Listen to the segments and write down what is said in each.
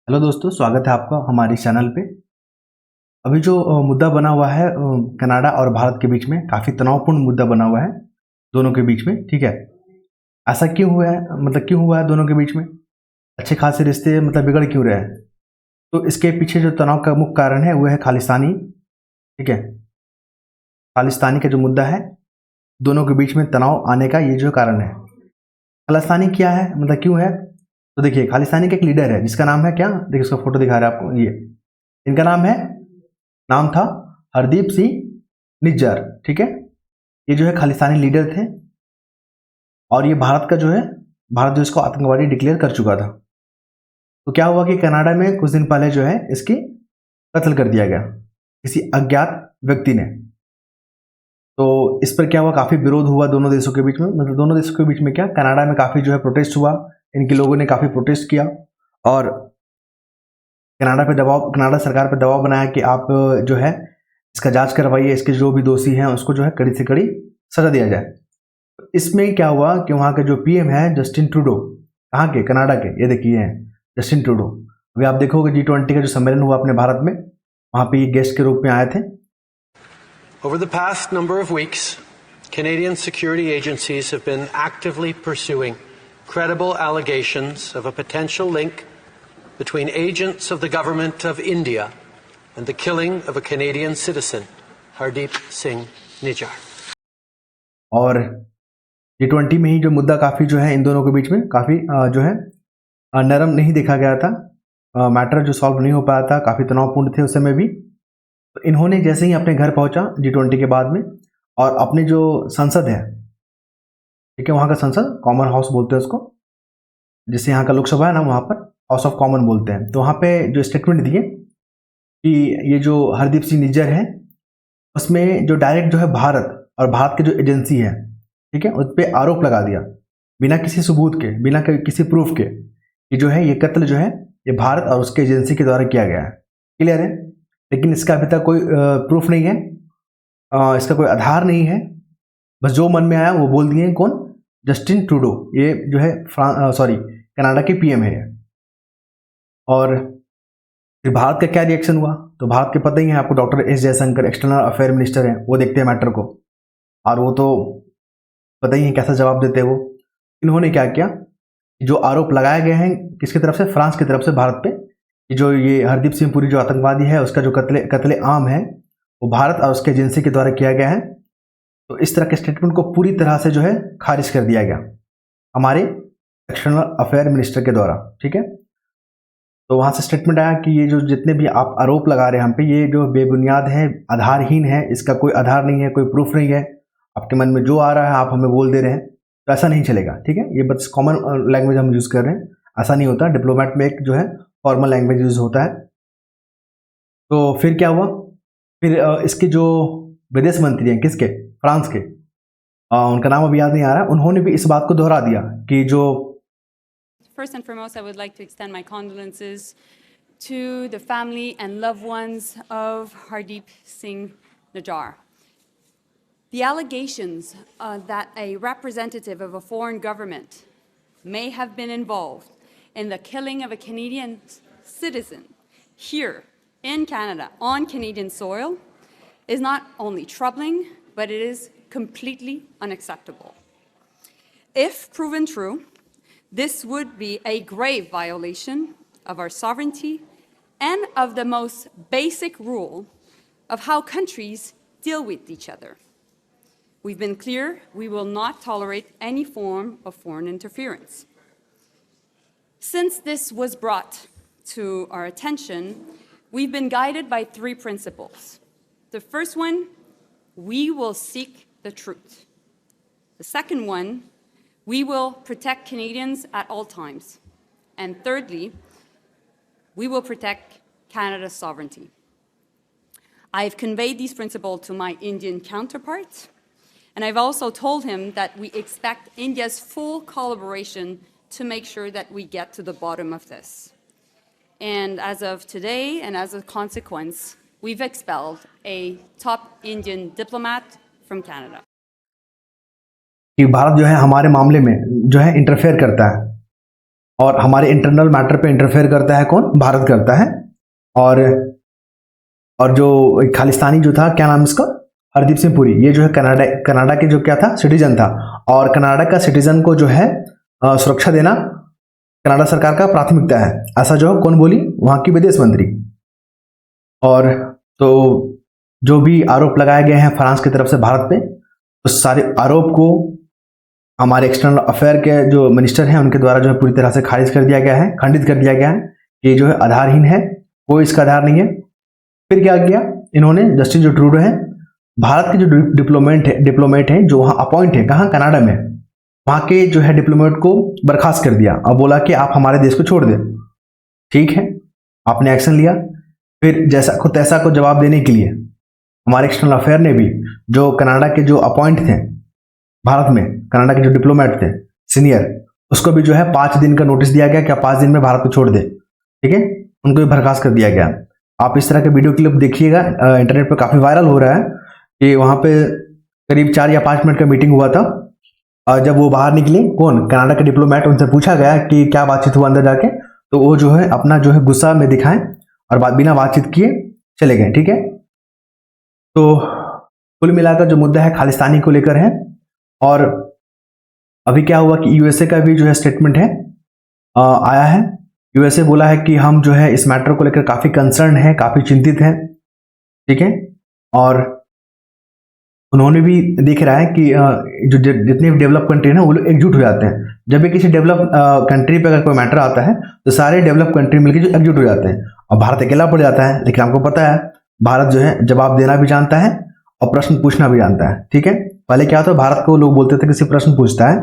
Hello दोस्तों, स्वागत है आपका हमारे चैनल पे। अभी जो मुद्दा बना हुआ है कनाडा और भारत के बीच में, काफ़ी तनावपूर्ण मुद्दा बना हुआ है दोनों के बीच में। ठीक है, ऐसा क्यों हुआ है? मतलब क्यों हुआ है दोनों के बीच में? अच्छे खासे रिश्ते मतलब बिगड़ क्यों रहे हैं? तो इसके पीछे जो तनाव का मुख्य कारण है वो है खालिस्तानी। ठीक है, खालिस्तानी का जो मुद्दा है, दोनों के बीच में तनाव आने का ये जो कारण है। खालिस्तानी क्या है, मतलब क्यों है? तो देखिए, खालिस्तानी का एक लीडर है जिसका नाम है क्या? देखिए, उसका फोटो दिखा रहा है आपको। ये इनका नाम था हरदीप सिंह निज्जर। ठीक है, ये जो है खालिस्तानी लीडर थे और ये भारत का जो है, भारत जो इसको आतंकवादी डिक्लेयर कर चुका था। तो क्या हुआ कि कनाडा में कुछ दिन पहले जो है इसकी कत्ल कर दिया गया किसी अज्ञात व्यक्ति ने। तो इस पर क्या हुआ, काफी विरोध हुआ दोनों देशों के बीच में। मतलब दोनों देशों के बीच में क्या, कनाडा में काफी जो है प्रोटेस्ट हुआ, इनके लोगों ने काफी प्रोटेस्ट किया और कनाडा सरकार पे दबाव बनाया कि आप जो है इसका जांच करवाइए, इसके जो भी दोषी हैं उसको जो है कड़ी से कड़ी सजा दिया जाए। इसमें क्या हुआ कि वहाँ के जो पीएम है जस्टिन ट्रूडो, कहाँ के? कनाडा के। ये देखिए हैं जस्टिन ट्रूडो। अभी आप देखोगे G20 का जो सम्मेलन हुआ अपने भारत में, वहाँ पे ये गेस्ट के रूप में आए थे। Over the past number of weeks, Canadian security agencies have been actively pursuing credible allegations of a potential link between agents of the government of India and the killing of a Canadian citizen, Hardeep Singh Nijjar. और G20 में ही जो मुद्दा काफ़ी जो है इन दोनों के बीच में काफ़ी जो है नरम नहीं देखा गया था। मैटर जो सॉल्व नहीं हो पाया था, काफ़ी तनावपूर्ण थे उस समय भी। तो इन्होंने जैसे ही अपने घर पहुंचा G20 के बाद में, और अपने जो संसद है, ठीक है, वहाँ का संसद, कॉमन हाउस बोलते हैं उसको, जिससे यहाँ का लोकसभा है ना, वहाँ पर हाउस ऑफ कॉमन बोलते हैं। तो वहाँ पे जो स्टेटमेंट दिए कि ये जो हरदीप सिंह निज्जर है, उसमें जो डायरेक्ट जो है भारत और भारत की जो एजेंसी है, ठीक है, उस पर आरोप लगा दिया बिना किसी सबूत के, बिना किसी प्रूफ के, कि जो है ये कत्ल जो है ये भारत और उसके एजेंसी के द्वारा किया गया है। क्लियर है? लेकिन इसका अभी तक कोई प्रूफ नहीं है, इसका कोई आधार नहीं है। बस जो मन में आया वो बोल दिए। कौन? जस्टिन ट्रूडो, ये जो है कनाडा के पीएम है। और फिर भारत का क्या रिएक्शन हुआ? तो भारत के पता ही है आपको, doctor S Jaishankar external affair minister हैं, वो देखते हैं मैटर को, और वो तो पता ही है कैसा जवाब देते हैं वो। इन्होंने क्या किया, जो आरोप लगाए गए हैं किसकी तरफ से? फ्रांस की तरफ से भारत पे, कि जो ये हरदीप सिंह पुरी जो आतंकवादी है उसका जो कत्ले आम है वो भारत और उसके एजेंसी के द्वारा किया गया है। तो इस तरह के स्टेटमेंट को पूरी तरह से जो है खारिज कर दिया गया हमारे एक्सटर्नल अफेयर मिनिस्टर के द्वारा। ठीक है, तो वहां से स्टेटमेंट आया कि ये जो जितने भी आप आरोप लगा रहे हैं हम पे, ये जो बेबुनियाद है, आधारहीन है, इसका कोई आधार नहीं है, कोई प्रूफ नहीं है, आपके मन में जो आ रहा है आप हमें बोल दे रहे हैं, तो ऐसा नहीं चलेगा। ठीक है, ये बस कॉमन लैंग्वेज हम यूज़ कर रहे हैं, ऐसा नहीं होता। डिप्लोमेट में एक जो है फॉर्मल लैंग्वेज यूज होता है। तो फिर क्या हुआ, फिर इसके जो विदेश मंत्री हैं, किसके? फ्रांस के, उनका नाम अभी याद नहीं आ रहा, उन्होंने भी इस बात को दोहरा दिया कि जो First and foremost, I would like to extend my condolences to the family and loved ones of Hardeep Singh Nijjar. The allegations that a representative of a foreign government may have been involved in the killing of a Canadian citizen here in Canada, on Canadian soil, is not only troubling, but it is completely unacceptable. If proven true, this would be a grave violation of our sovereignty and of the most basic rule of how countries deal with each other. We've been clear, we will not tolerate any form of foreign interference. Since this was brought to our attention, we've been guided by three principles. The first one, we will seek the truth. The second one, we will protect Canadians at all times. And thirdly, we will protect Canada's sovereignty. I've conveyed these principles to my Indian counterpart, and I've also told him that we expect India's full collaboration to make sure that we get to the bottom of this. And as of today, and as a consequence, we've expelled a top Indian diplomat from Canada. कि भारत जो है हमारे मामले में जो है interfere करता है, और हमारे इंटरनल मैटर पे इंटरफेयर करता है कौन? भारत करता है। और जो खालिस्तानी जो था, क्या नाम इसका, हरदीप सिंह पुरी, ये जो है कनाडा के जो क्या था, सिटीजन था। और कनाडा का सिटीजन को जो है सुरक्षा देना कनाडा सरकार का प्राथमिकता है, ऐसा जो कौन बोली? वहाँ की विदेश मंत्री। और तो जो भी आरोप लगाए गए हैं फ्रांस की तरफ से भारत पे, उस सारे आरोप को हमारे एक्सटर्नल अफेयर के जो मिनिस्टर हैं उनके द्वारा जो है पूरी तरह से खारिज कर दिया गया है, खंडित कर दिया गया है कि ये जो है आधारहीन है, कोई इसका आधार नहीं है। फिर क्या किया इन्होंने? जस्टिन जो ट्रूडो है, भारत के जो डिप्लोमेट है जो वहाँ अपॉइंट है, कहाँ? कनाडा में, वहाँ के जो है डिप्लोमेट को बर्खास्त कर दिया और बोला कि आप हमारे देश को छोड़ दें। ठीक है, आपने एक्शन लिया। फिर जैसा को तैसा को जवाब देने के लिए हमारे एक्सटर्नल अफेयर ने भी जो कनाडा के जो अपॉइंट थे भारत में, कनाडा के जो डिप्लोमेट थे सीनियर, उसको भी जो है 5 दिन का नोटिस दिया गया कि आप 5 दिन में भारत को छोड़ दे। ठीक है, उनको भी बर्खास्त कर दिया गया। आप इस तरह के वीडियो क्लिप देखिएगा, इंटरनेट पर काफ़ी वायरल हो रहा है कि वहाँ पे करीब 4 या 5 मिनट का मीटिंग हुआ था। और जब वो बाहर निकले, कौन? कनाडा के डिप्लोमेट, उनसे पूछा गया कि क्या बातचीत हुआ अंदर जाके, तो वो जो है अपना जो है गुस्सा में दिखाएं और बिना बातचीत किए चले गए। ठीक है, तो कुल मिलाकर जो मुद्दा है खालिस्तानी को लेकर है। और अभी क्या हुआ कि यूएसए का भी जो है स्टेटमेंट है आया है। यूएसए बोला है कि हम जो है इस मैटर को लेकर काफ़ी कंसर्न है, काफ़ी चिंतित हैं। ठीक है, और उन्होंने भी देख रहा है कि जो जितने भी डेवलप कंट्री हैं वो लोग एकजुट हो जाते हैं। जब भी किसी डेवलप कंट्री पे अगर कोई मैटर आता है तो सारे डेवलप कंट्री मिलकर जो एकजुट हो जाते हैं, और भारत अकेला पड़ जाता है। लेकिन आपको पता है भारत जो है जवाब देना भी जानता है और प्रश्न पूछना भी जानता है। ठीक है, पहले क्या होता है, भारत को लोग बोलते थे किसी प्रश्न पूछता है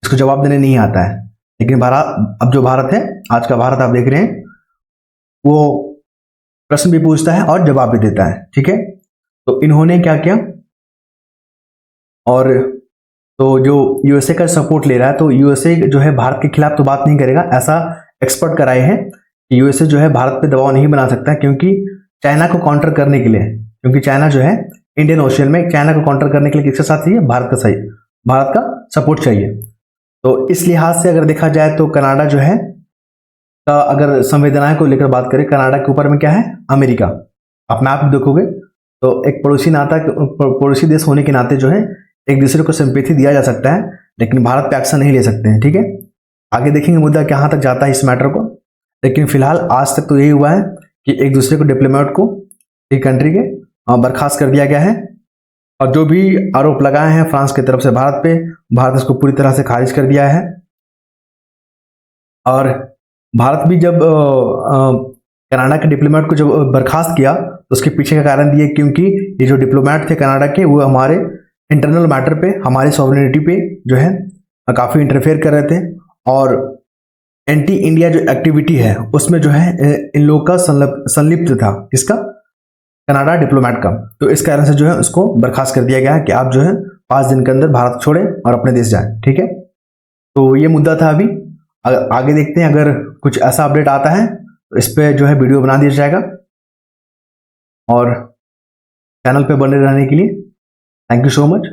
इसको जवाब देने नहीं आता है। लेकिन भारत, अब जो भारत है, आज का भारत आप देख रहे हैं, वो प्रश्न भी पूछता है और जवाब भी देता है। ठीक है, तो इन्होंने क्या किया, और तो जो यूएसए का सपोर्ट ले रहा है, तो यूएसए जो है भारत के खिलाफ तो बात नहीं करेगा, ऐसा एक्सपर्ट का राय है कि यूएसए जो है भारत पे दबाव नहीं बना सकता, क्योंकि चाइना को काउंटर करने के लिए, क्योंकि चाइना जो है इंडियन ओशियन में, चाइना को काउंटर करने के लिए किसका साथ चाहिए? भारत का सपोर्ट चाहिए। तो इस लिहाज से अगर देखा जाए तो कनाडा जो है का, अगर संवेदनाएं को लेकर बात करें, कनाडा के ऊपर में क्या है? अमेरिका। आप मैप देखोगे तो एक पड़ोसी देश होने के नाते जो है एक दूसरे को सिंपैथी दिया जा सकता है, लेकिन भारत पे एक्शन नहीं ले सकते हैं। ठीक है, आगे देखेंगे मुद्दा कहाँ तक जाता है इस मैटर को। लेकिन फिलहाल आज तक तो यही हुआ है कि एक दूसरे को डिप्लोमेट को एक कंट्री के बर्खास्त कर दिया गया है, और जो भी आरोप लगाए हैं फ्रांस की तरफ से भारत पे, भारत इसको पूरी तरह से खारिज कर दिया है। और भारत भी जब कनाडा के डिप्लोमेट को जब बर्खास्त किया तो उसके पीछे का कारण दिए, क्योंकि ये जो डिप्लोमेट थे कनाडा के, वो हमारे इंटरनल मैटर पे, हमारी सॉवरेनिटी पे जो है काफ़ी इंटरफेयर कर रहे थे, और एंटी इंडिया जो एक्टिविटी है उसमें जो है इन लोगों का संलिप्त था। किसका? कनाडा डिप्लोमेट का। तो इस कारण से जो है उसको बर्खास्त कर दिया गया है कि आप जो है 5 दिन के अंदर भारत छोड़ें और अपने देश जाएं। ठीक है, तो ये मुद्दा था। अभी आगे देखते हैं, अगर कुछ ऐसा अपडेट आता है तो इस पर जो है वीडियो बना दिया जाएगा। और चैनल पे बने रहने के लिए थैंक यू सो मच।